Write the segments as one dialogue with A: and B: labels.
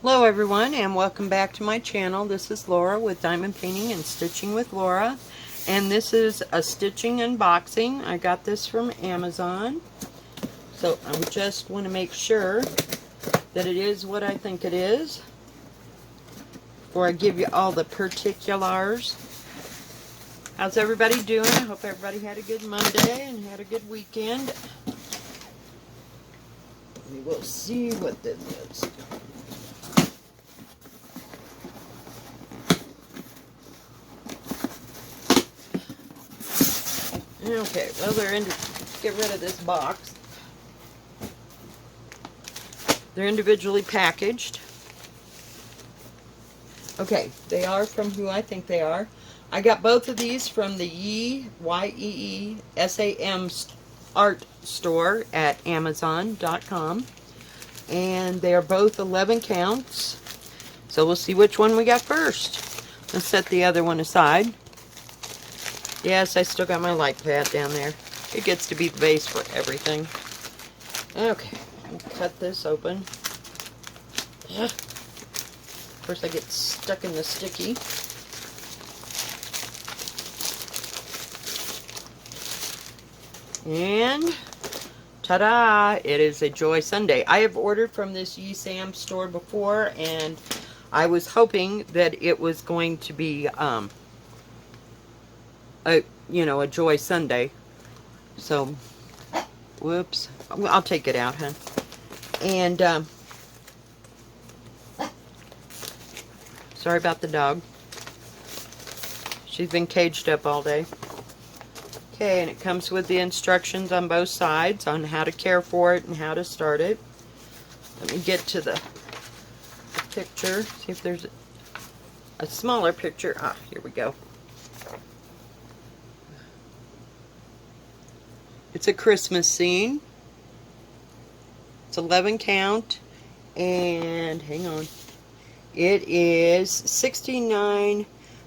A: Hello everyone and welcome back to my channel. This is Laura with Diamond Painting and Stitching with Laura, and this is a stitching unboxing. I got this from Amazon, so I just want to make sure that it is what I think it is before I give you all the particulars. How's everybody doing? I hope everybody had a good Monday and had a good weekend. We will see what this is. Okay, well, get rid of this box. They're individually packaged. Okay, they are from who I think they are. I got both of these from the YEESAM art store at Amazon.com. And they are both 11 counts. So we'll see which one we got first. Let's set the other one aside. Yes, I still got my light pad down there. It gets to be the base for everything. Okay, I'll cut this open. Ugh. Of course, I get stuck in the sticky. And ta-da! It is a Joy Sunday. I have ordered from this YEESAM store before, and I was hoping that it was going to be a Joy Sunday. So, whoops. I'll take it out, huh? And sorry about the dog. She's been caged up all day. Okay, and it comes with the instructions on both sides on how to care for it and how to start it. Let me get to the picture. See if there's a smaller picture. Ah, here we go. It's a Christmas scene. It's 11 count, and hang on. It is 69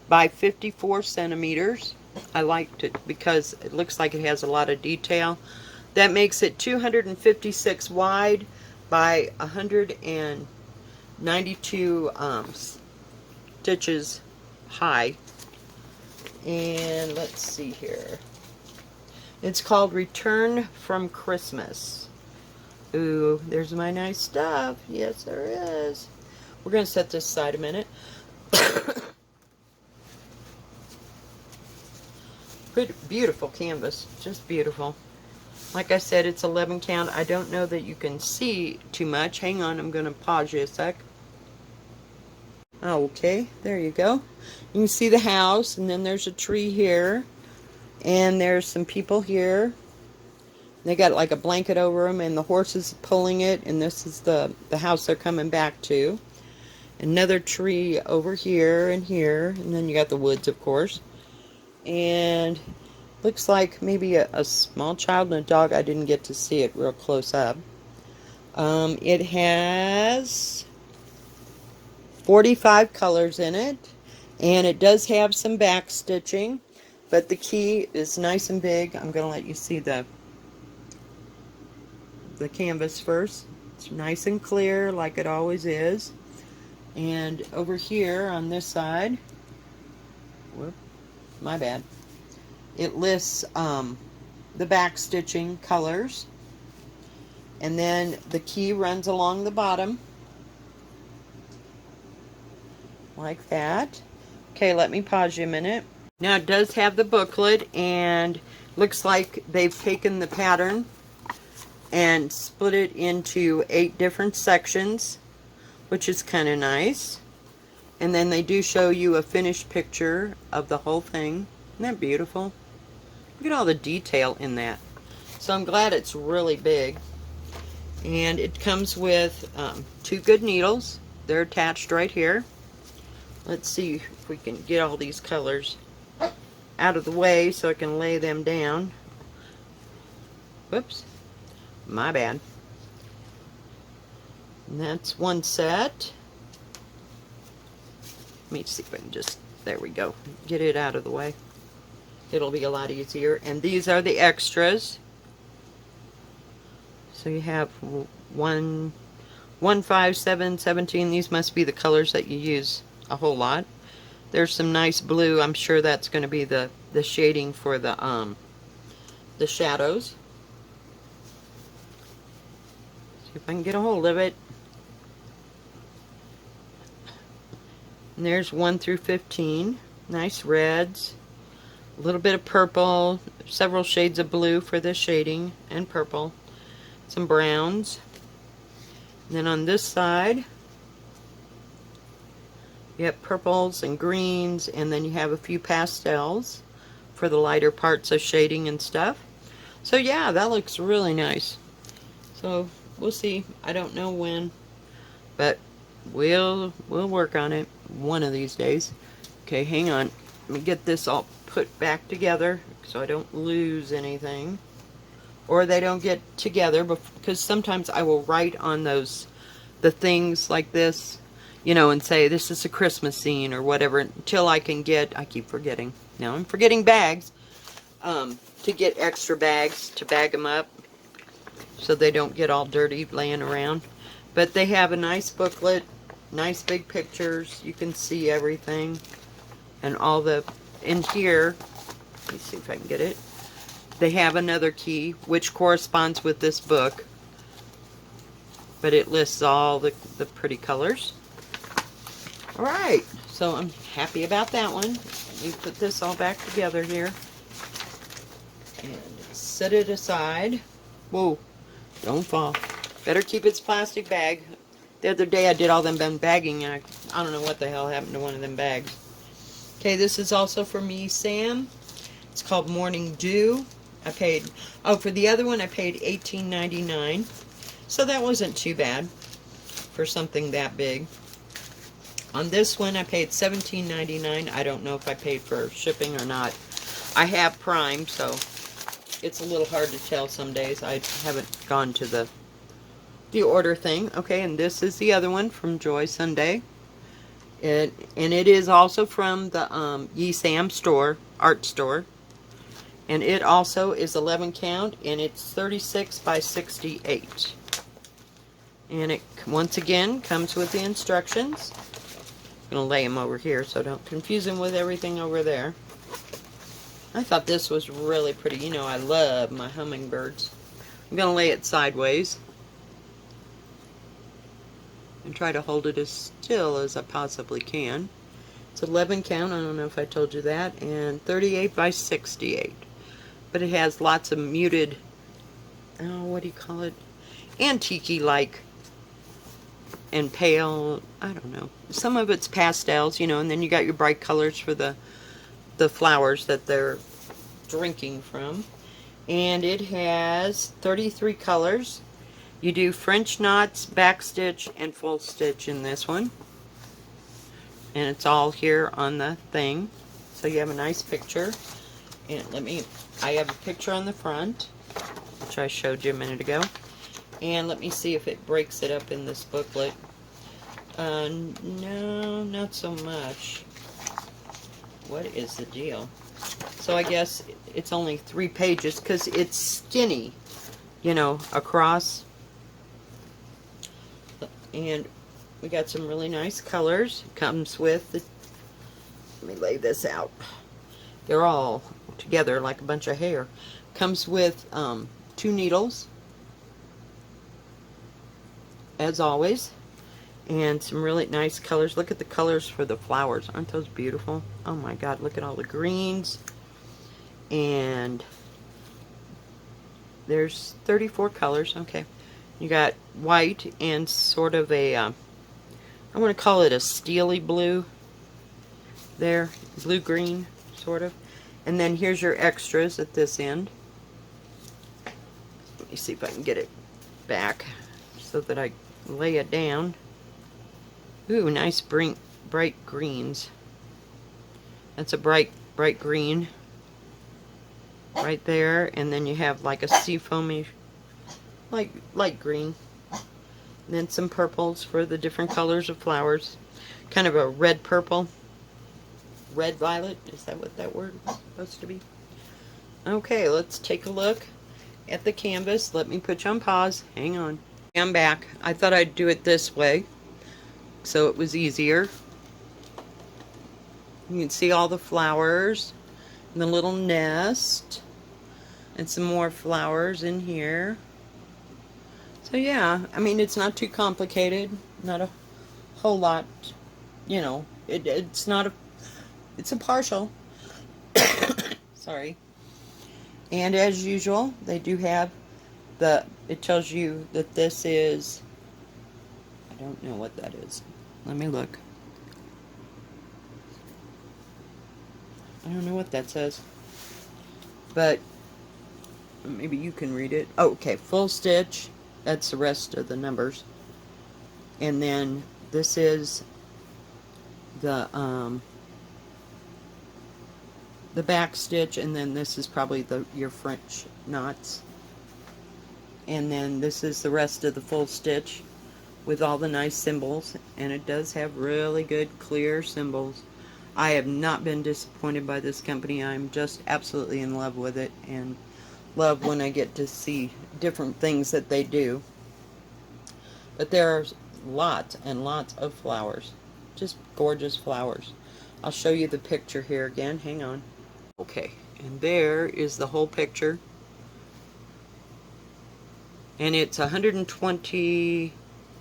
A: by 54 centimeters. I liked it because it looks like it has a lot of detail. That makes it 256 wide by 192 stitches high. And let's see here. It's called Return from Christmas. Ooh, there's my nice stuff. Yes, there is. We're going to set this aside a minute. Pretty beautiful canvas. Just beautiful. Like I said, it's 11 count. I don't know that you can see too much. Hang on, I'm going to pause you a sec. Okay, there you go. You can see the house, and then there's a tree here. And there's some people here. They got like a blanket over them, and the horse is pulling it, and this is the house they're coming back to. Another tree over here, and then you got the woods, of course. And looks like maybe a small child and a dog. I didn't get to see it real close up. It has 45 colors in it, and it does have some back stitching. But the key is nice and big. I'm going to let you see the canvas first. It's nice and clear like it always is. And over here on this side, whoop, my bad, it lists the back stitching colors. And then the key runs along the bottom like that. Okay, let me pause you a minute. Now it does have the booklet, and looks like they've taken the pattern and split it into 8 different sections, which is kind of nice. And then they do show you a finished picture of the whole thing. Isn't that beautiful? Look at all the detail in that. So I'm glad it's really big. And it comes with 2 good needles. They're attached right here. Let's see if we can get all these colors out of the way so I can lay them down. Whoops, my bad. And that's one set. Let me see if I can just, there we go, get it out of the way. It'll be a lot easier. And these are the extras. So you have one 1, 5, 7, 17. These must be the colors that you use a whole lot. There's some nice blue. I'm sure that's going to be the shading for the shadows. See if I can get a hold of it. And there's 1 through 15. Nice reds. A little bit of purple. Several shades of blue for the shading and purple. Some browns. And then on this side, you have purples and greens, and then you have a few pastels for the lighter parts of shading and stuff. So yeah, that looks really nice. So we'll see. I don't know when, but we'll work on it one of these days. Okay, hang on. Let me get this all put back together so I don't lose anything, or they don't get together, because sometimes I will write on the things like this, you know, and say this is a Christmas scene or whatever, until I can get, I keep forgetting. Now I'm forgetting bags, to get extra bags to bag them up so they don't get all dirty laying around. But they have a nice booklet, nice big pictures. You can see everything. And all in here, let me see if I can get it. They have another key, which corresponds with this book. But it lists all the pretty colors. Alright, so I'm happy about that one. Let me put this all back together here. And set it aside. Whoa, don't fall. Better keep its plastic bag. The other day I did all them bagging, and I don't know what the hell happened to one of them bags. Okay, this is also for me, Sam. It's called Morning Dew. I paid, oh, for the other one I paid $18.99. So that wasn't too bad for something that big. On this one I paid $17.99. I don't know if I paid for shipping or not. I have Prime, so it's a little hard to tell some days. I haven't gone to the order thing. Okay, and this is the other one from Joy Sunday. And it is also from the Ye Sam store, art store. And it also is 11 count, and it's 36 by 68. And it, once again, comes with the instructions. I'm going to lay them over here so don't confuse them with everything over there. I thought this was really pretty. You know, I love my hummingbirds. I'm going to lay it sideways and try to hold it as still as I possibly can. It's 11 count, I don't know if I told you that, and 38 by 68. But it has lots of muted, oh, what do you call it? Antique-like and pale, I don't know. Some of it's pastels, you know, and then you got your bright colors for the flowers that they're drinking from. And it has 33 colors. You do French knots, back stitch, and full stitch in this one. And it's all here on the thing. So you have a nice picture. And I have a picture on the front, which I showed you a minute ago. And let me see if it breaks it up in this booklet. No, not so much. What is the deal? So I guess it's only 3 pages because it's skinny, you know, across. And we got some really nice colors. It comes with the, let me lay this out. They're all together like a bunch of hair. Comes with 2 needles, as always, and some really nice colors. Look at the colors for the flowers. Aren't those beautiful? Oh my God, look at all the greens. And there's 34 colors. Okay. You got white and sort of a, I want to call it a steely blue there. Blue-green, sort of. And then here's your extras at this end. Let me see if I can get it back so that I lay it down. Ooh, nice bright greens. That's a bright green right there. And then you have like a seafoamy, like light green. And then some purples for the different colors of flowers. Kind of a red purple. Red violet, is that what that word is supposed to be? Okay, let's take a look at the canvas. Let me put you on pause. Hang on. I'm back. I thought I'd do it this way so it was easier. You can see all the flowers and the little nest and some more flowers in here. So yeah, I mean, it's not too complicated, not a whole lot, you know, it's not a, it's a partial. Sorry. And as usual, they do have it tells you that this is, I don't know what that is. Let me look. I don't know what that says. But maybe you can read it. Oh, okay, full stitch. That's the rest of the numbers. And then this is the back stitch, and then this is probably your French knots. And then this is the rest of the full stitch with all the nice symbols, and it does have really good clear symbols. I have not been disappointed by this company. I'm just absolutely in love with it, and love when I get to see different things that they do. But there are lots and lots of flowers, just gorgeous flowers. I'll show you the picture here again. Hang on. Okay, and there is the whole picture, and it's 120.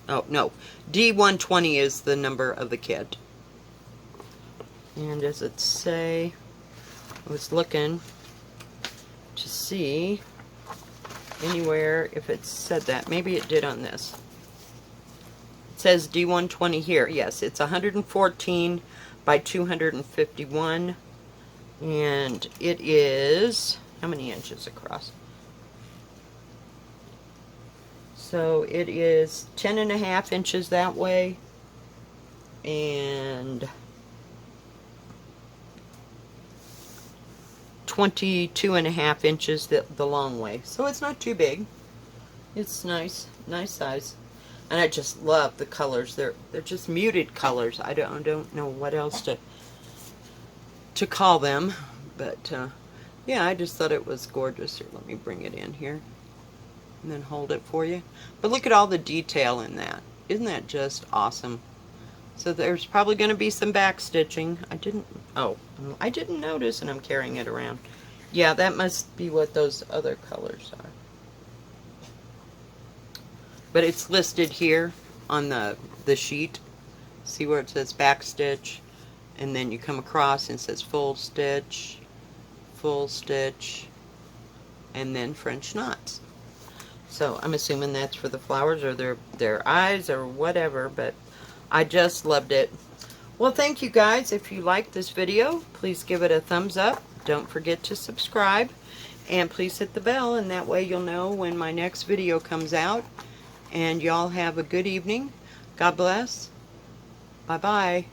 A: Oh no, D120 is the number of the kit. And does it say, I was looking to see anywhere if it said that. Maybe it did on this. It says D120 here. Yes, it's 114 by 251. And it is, how many inches across? So it is 10.5 inches that way. And 22.5 inches the long way. So it's not too big. It's nice size. And I just love the colors. They're just muted colors. I don't know what else to call them, but yeah, I just thought it was gorgeous. Here, let me bring it in here and then hold it for you. But look at all the detail in that. Isn't that just awesome? So there's probably going to be some back stitching. I didn't notice, and I'm carrying it around. Yeah, that must be what those other colors are. But it's listed here on the sheet. See where it says back stitch, and then you come across and it says full stitch, and then French knots. So I'm assuming that's for the flowers or their eyes or whatever, but I just loved it. Well, thank you guys. If you liked this video, please give it a thumbs up. Don't forget to subscribe, and please hit the bell, and that way you'll know when my next video comes out. And y'all have a good evening. God bless. Bye-bye.